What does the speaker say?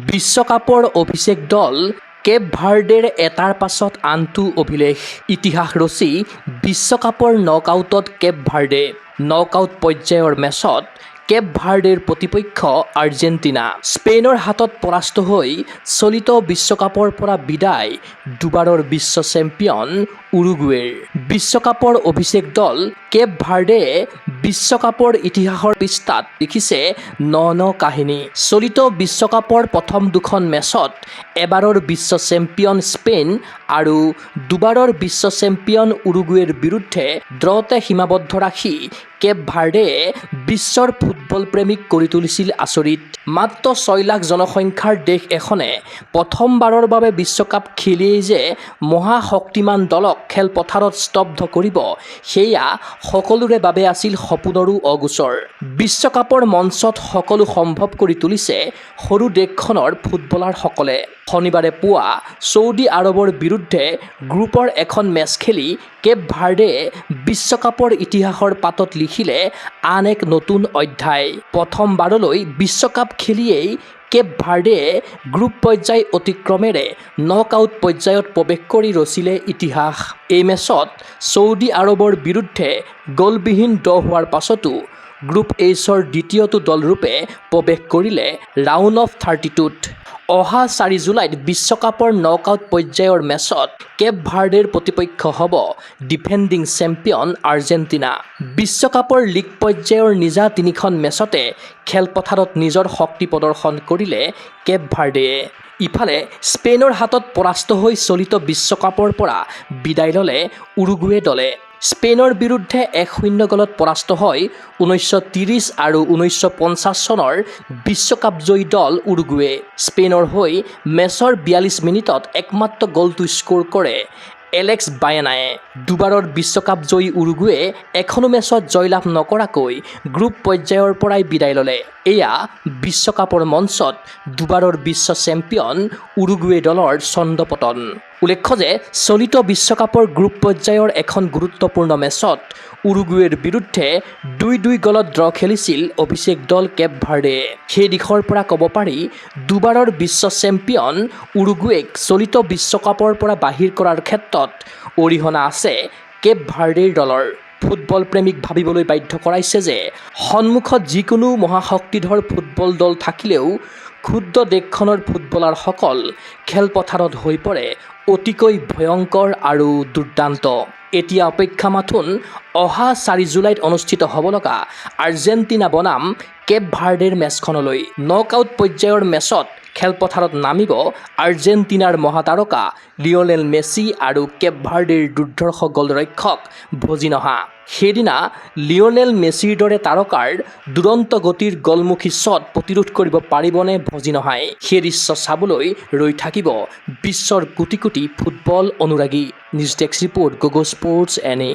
বিশ্বকাপৰ অভিষেক দল কেপ ভাৰ্ডেৰ এটাৰ পাছত আনটো অভিলেখ ইতিহাস ৰচি বিশ্বকাপৰ নকআউটত কেপ ভাৰ্ডে নকআউট পৰ্যায়ৰ মেচত কেপ ভাৰ্ডেৰ প্ৰতিপক্ষ আৰ্জেণ্টিনা স্পেইনৰ হাতত পৰাস্ত হৈ চলিত বিশ্বকাপৰ পৰা বিদায় দুবাৰৰ বিশ্ব চেম্পিয়ন উৰুগুৱেৰ বিশ্বকাপৰ অভিষেক দল কেপ ভাৰ্ডে বিশ্বকাপৰ ইতিহাসৰ পৃষ্ঠাত লিখিছে ন কাহিনী চলিত বিশ্বকাপৰ প্ৰথম দুখন মেচত এবাৰৰ বিশ্ব চেম্পিয়ন স্পেইন আৰু দুবাৰৰ বিশ্ব চেম্পিয়ন উৰুগুৱেৰ বিৰুদ্ধে ড্ৰতে সীমাবদ্ধ ৰাখি কেপ ভাৰ্ডে বিশ্বৰ ফুটবল প্ৰেমীক কৰি তুলিছিল আচৰিত মাত্ৰ 6 লাখ জনসংখ্যাৰ দেশ এখনে প্ৰথমবাৰৰ বাবে বিশ্বকাপ খেলিয়েই যে মহাশক্তিমান দলক খেলপথাৰত স্তব্ধ কৰিব সেয়া সকলোৰে বাবে আছিল সপোনৰো অগোচৰ বিশ্বকাপৰ মঞ্চত সকলো সম্ভৱ কৰি তুলিছে সৰু দেশখনৰ ফুটবলাৰসকলে শনিবাৰে পুৱা ছৌদি আৰবৰ বিৰুদ্ধে গ্ৰুপৰ এখন মেচ খেলি কেপ ভাৰ্ডে বিশ্বকাপৰ ইতিহাসৰ পাতত লিখিলে আন এক নতুন অধ্যায় প্ৰথমবাৰলৈ বিশ্বকাপ খেলিয়েই কেপ ভাৰ্ডে গ্ৰুপ পৰ্যায় অতিক্ৰমেৰে নকআউট পৰ্যায়ত প্ৰৱেশ কৰি ৰচিলে ইতিহাস এই মেচত ছৌদি আৰবৰ বিৰুদ্ধে গ'লবিহীন ড্ৰ হোৱাৰ পাছতো গ্ৰুপ এইচৰ দ্বিতীয়টো দলৰূপে প্ৰৱেশ কৰিলে ৰাউণ্ড অফ 32ত অহা 4 জুলাইত বিশ্বকাপৰ নকআউট পৰ্যায়ৰ মেচত কেপ ভাৰ্ডেৰ প্ৰতিপক্ষ হ'ব ডিফেণ্ডিং চেম্পিয়ন আৰ্জেণ্টিনা বিশ্বকাপৰ লীগ পৰ্যায়ৰ নিজা 3খন মেচতে খেলপথাৰত নিজৰ শক্তি প্ৰদৰ্শন কৰিলে কেপ ভাৰ্ডেয়ে ইফালে স্পেইনৰ হাতত পৰাস্ত হৈ চলিত বিশ্বকাপৰ পৰা বিদায় ল'লে উৰুগুৱে দলে স্পেইনৰ বিৰুদ্ধে 1-0 গলত পৰাস্ত হয় 1930 আৰু 1950 চনৰ বিশ্বকাপজয়ী দল উৰুগুৱে স্পেইনৰ হৈ মেচৰ 42 মিনিটত একমাত্ৰ গলটো স্ক'ৰ কৰে এলেক্স বায়েনায়ে দুবাৰৰ বিশ্বকাপজয়ী উৰুগুৱে এখনো মেচত জয়লাভ নকৰাকৈ গ্ৰুপ পৰ্যায়ৰ পৰাই বিদায় ল'লে এয়া বিশ্বকাপৰ মঞ্চত দুবাৰৰ বিশ্ব চেম্পিয়ন উৰুগুৱে দলৰ ছন্দপতন উল্লেখ্য যে চলিত বিশ্বকাপৰ গ্ৰুপ পৰ্যায়ৰ এখন গুৰুত্বপূৰ্ণ মেচত উৰুগুৱেৰ বিৰুদ্ধে 2-2 গলত ড্ৰ খেলিছিল অভিষেক দল কেপ ভাৰ্ডে সেই দিশৰ পৰা ক'ব পাৰি দুবাৰৰ বিশ্ব চেম্পিয়ন উৰুগুৱেক চলিত বিশ্বকাপৰ পৰা বাহিৰ কৰাৰ ক্ষেত্ৰত অৰিহণা আছে কেপ ভাৰ্ডেৰ দলৰ ফুটবল প্ৰেমীক ভাবিবলৈ বাধ্য কৰাইছে যে সন্মুখত যিকোনো মহাশক্তিধৰ ফুটবল দল থাকিলেও ক্ষুদ্ৰ দেশখনৰ ফুটবলাৰসকল খেলপথাৰত হৈ পৰে অতিকৈ ভয়ংকৰ আৰু দুৰ্দান্ত এতিয়া অপেক্ষা মাথোন অহা 4 জুলাইত অনুষ্ঠিত হ'ব লগা আৰ্জেণ্টিনা বনাম কেপ ভাৰ্ডেৰ মেচখনলৈ নকআউট পৰ্যায়ৰ মেচত খেলপথাৰত নামিব আৰ্জেণ্টিনাৰ মহাতাৰকা লিঅনেল মেছি আৰু কেপ ভাৰ্ডেৰ দুৰ্ধৰ্ষ গলৰক্ষক ভজিনহা সেইদিনা লিঅনেল মেছিৰ দৰে তাৰকাৰ দুৰন্ত গতিৰ গলমুখী শ্বট প্ৰতিৰোধ কৰিব পাৰিবনে ভজিনহাই সেই দৃশ্য চাবলৈ ৰৈ থাকিব বিশ্বৰ কোটি কোটি ফুটবল অনুৰাগী news desk report Gogo sports এনে